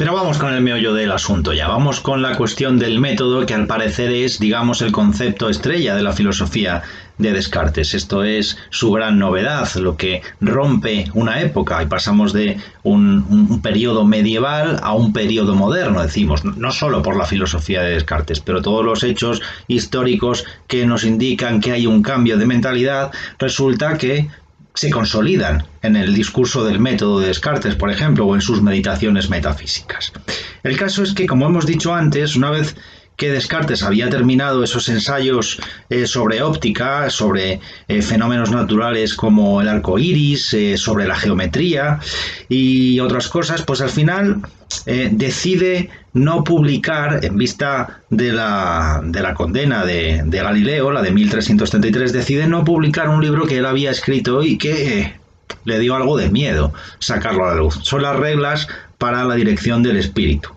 Pero vamos con el meollo del asunto ya, vamos con la cuestión del método, que al parecer es, digamos, el concepto estrella de la filosofía de Descartes. Esto es su gran novedad, lo que rompe una época y pasamos de un periodo medieval a un periodo moderno, decimos, no solo por la filosofía de Descartes, pero todos los hechos históricos que nos indican que hay un cambio de mentalidad, resulta que se consolidan en el discurso del método de Descartes, por ejemplo, o en sus meditaciones metafísicas. El caso es que, como hemos dicho antes, una vez que Descartes había terminado esos ensayos sobre óptica, sobre fenómenos naturales como el arco iris, sobre la geometría y otras cosas, pues al final decide no publicar, en vista de la condena de Galileo, la de 1333, decide no publicar un libro que él había escrito y que le dio algo de miedo sacarlo a la luz. Son las reglas para la dirección del espíritu.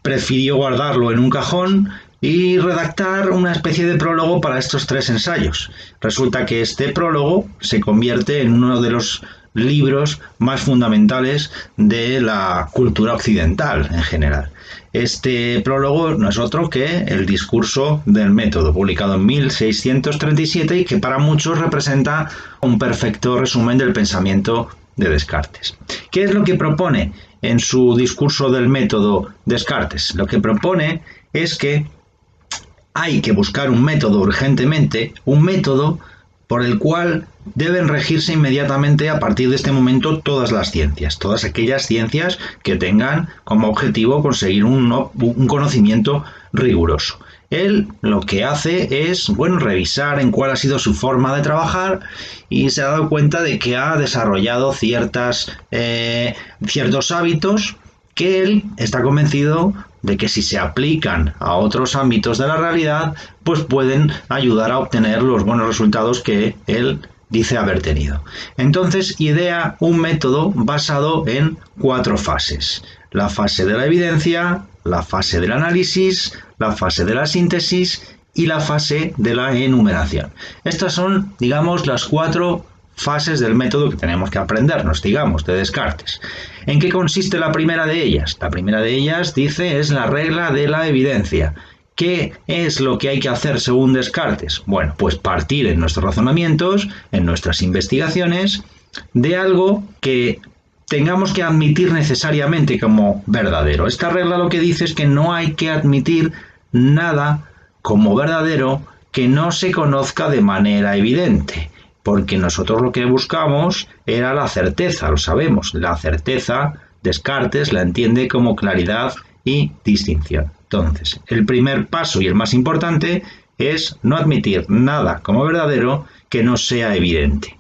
Prefirió guardarlo en un cajón y redactar una especie de prólogo para estos 3 ensayos. Resulta que este prólogo se convierte en uno de los libros más fundamentales de la cultura occidental en general. Este prólogo no es otro que el discurso del método, publicado en 1637 y que para muchos representa un perfecto resumen del pensamiento de Descartes. ¿Qué es lo que propone en su discurso del método Descartes? Lo que propone es que hay que buscar un método urgentemente, un método por el cual deben regirse inmediatamente a partir de este momento todas las ciencias, todas aquellas ciencias que tengan como objetivo conseguir un conocimiento riguroso. Él lo que hace es, revisar en cuál ha sido su forma de trabajar y se ha dado cuenta de que ha desarrollado ciertos hábitos que él está convencido de que si se aplican a otros ámbitos de la realidad, pues pueden ayudar a obtener los buenos resultados que él dice haber tenido. Entonces idea un método basado en 4 fases. La fase de la evidencia, la fase del análisis, la fase de la síntesis y la fase de la enumeración. Estas son, digamos, las 4 fases del método que tenemos que aprendernos, digamos, de Descartes. ¿En qué consiste la primera de ellas? La primera de ellas, dice, es la regla de la evidencia. ¿Qué es lo que hay que hacer según Descartes? Bueno, pues partir en nuestros razonamientos, en nuestras investigaciones, de algo que tengamos que admitir necesariamente como verdadero. Esta regla lo que dice es que no hay que admitir nada como verdadero que no se conozca de manera evidente, porque nosotros lo que buscamos era la certeza, lo sabemos. La certeza, Descartes la entiende como claridad y distinción. Entonces, el primer paso y el más importante es no admitir nada como verdadero que no sea evidente.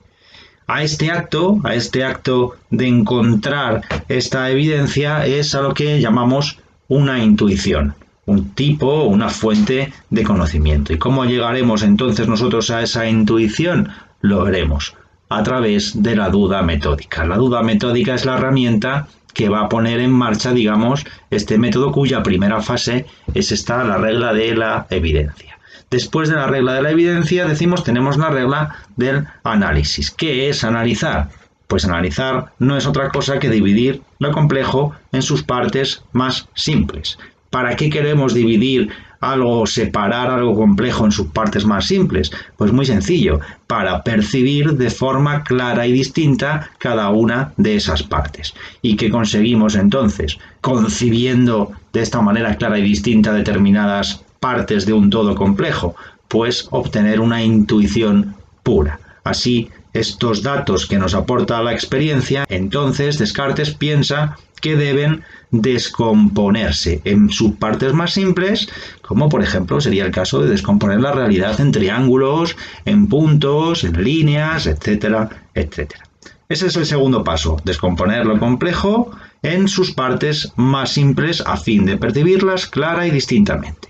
A este acto de encontrar esta evidencia es a lo que llamamos una intuición, un tipo, una fuente de conocimiento. ¿Y cómo llegaremos entonces nosotros a esa intuición? Lo veremos a través de la duda metódica. La duda metódica es la herramienta que va a poner en marcha, digamos, este método cuya primera fase es esta, la regla de la evidencia. Después de la regla de la evidencia, decimos, tenemos la regla del análisis. ¿Qué es analizar? Pues analizar no es otra cosa que dividir lo complejo en sus partes más simples. ¿Para qué queremos dividir algo, separar algo complejo en sus partes más simples? Pues muy sencillo, para percibir de forma clara y distinta cada una de esas partes. ¿Y qué conseguimos entonces? Concibiendo de esta manera clara y distinta determinadas partes de un todo complejo, pues obtener una intuición pura. Así, estos datos que nos aporta la experiencia, entonces Descartes piensa que deben descomponerse en sus partes más simples, como por ejemplo sería el caso de descomponer la realidad en triángulos, en puntos, en líneas, etcétera, etcétera. Ese es el segundo paso, descomponer lo complejo en sus partes más simples a fin de percibirlas clara y distintamente.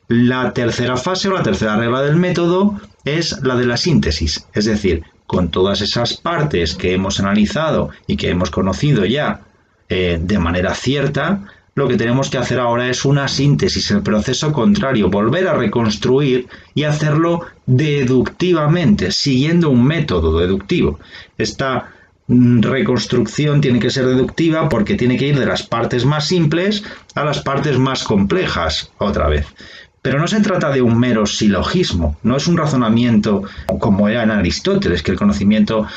La tercera fase o la tercera regla del método es la de la síntesis, es decir, con todas esas partes que hemos analizado y que hemos conocido ya de manera cierta, lo que tenemos que hacer ahora es una síntesis, el proceso contrario, volver a reconstruir y hacerlo deductivamente, siguiendo un método deductivo. Esta reconstrucción tiene que ser deductiva porque tiene que ir de las partes más simples a las partes más complejas otra vez. Pero no se trata de un mero silogismo, no es un razonamiento como era en Aristóteles, que el conocimiento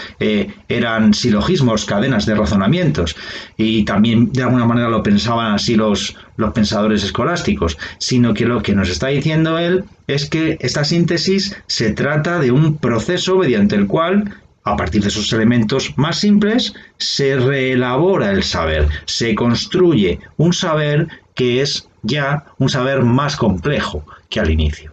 eran silogismos, cadenas de razonamientos, y también de alguna manera lo pensaban así los pensadores escolásticos, sino que lo que nos está diciendo él es que esta síntesis se trata de un proceso mediante el cual, a partir de esos elementos más simples, se reelabora el saber, se construye un saber que es ya un saber más complejo que al inicio.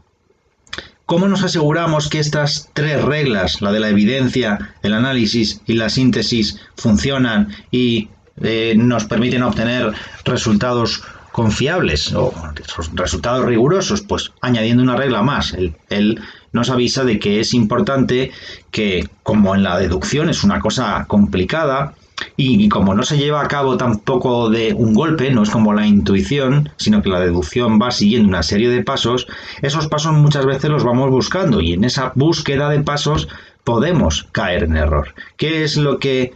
¿Cómo nos aseguramos que estas tres reglas, la de la evidencia, el análisis y la síntesis, funcionan y nos permiten obtener resultados confiables o resultados rigurosos? Pues añadiendo una regla más. Él nos avisa de que es importante que, como en la deducción es una cosa complicada, y como no se lleva a cabo tampoco de un golpe, no es como la intuición, sino que la deducción va siguiendo una serie de pasos, esos pasos muchas veces los vamos buscando y en esa búsqueda de pasos podemos caer en error. ¿Qué es lo que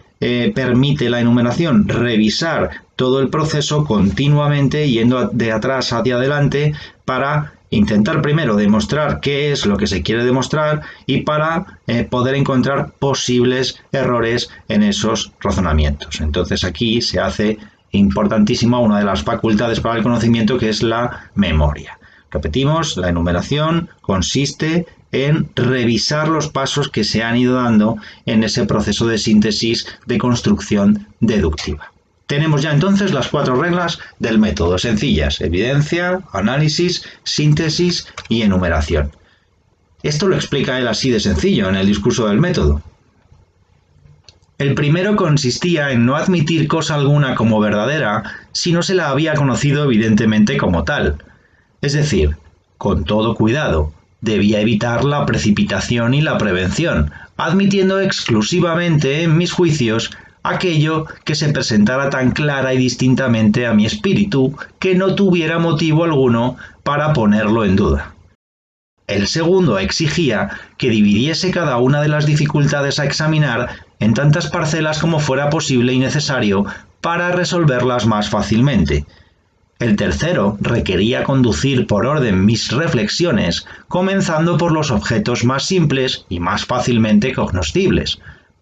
permite la enumeración? Revisar todo el proceso continuamente, yendo de atrás hacia adelante para intentar primero demostrar qué es lo que se quiere demostrar y para poder encontrar posibles errores en esos razonamientos. Entonces aquí se hace importantísima una de las facultades para el conocimiento, que es la memoria. Repetimos, la enumeración consiste en revisar los pasos que se han ido dando en ese proceso de síntesis de construcción deductiva. Tenemos ya entonces las 4 reglas del método, sencillas: evidencia, análisis, síntesis y enumeración. Esto lo explica él así de sencillo en el discurso del método. El primero consistía en no admitir cosa alguna como verdadera si no se la había conocido evidentemente como tal. Es decir, con todo cuidado, debía evitar la precipitación y la prevención, admitiendo exclusivamente en mis juicios aquello que se presentara tan clara y distintamente a mi espíritu que no tuviera motivo alguno para ponerlo en duda. El segundo exigía que dividiese cada una de las dificultades a examinar en tantas parcelas como fuera posible y necesario para resolverlas más fácilmente. El tercero requería conducir por orden mis reflexiones, comenzando por los objetos más simples y más fácilmente cognoscibles,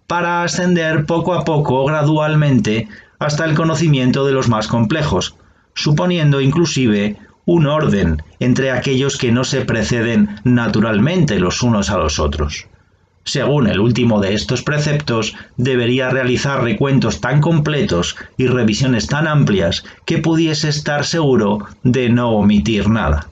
para ascender poco a poco gradualmente hasta el conocimiento de los más complejos, suponiendo inclusive un orden entre aquellos que no se preceden naturalmente los unos a los otros. Según el último de estos preceptos, debería realizar recuentos tan completos y revisiones tan amplias que pudiese estar seguro de no omitir nada.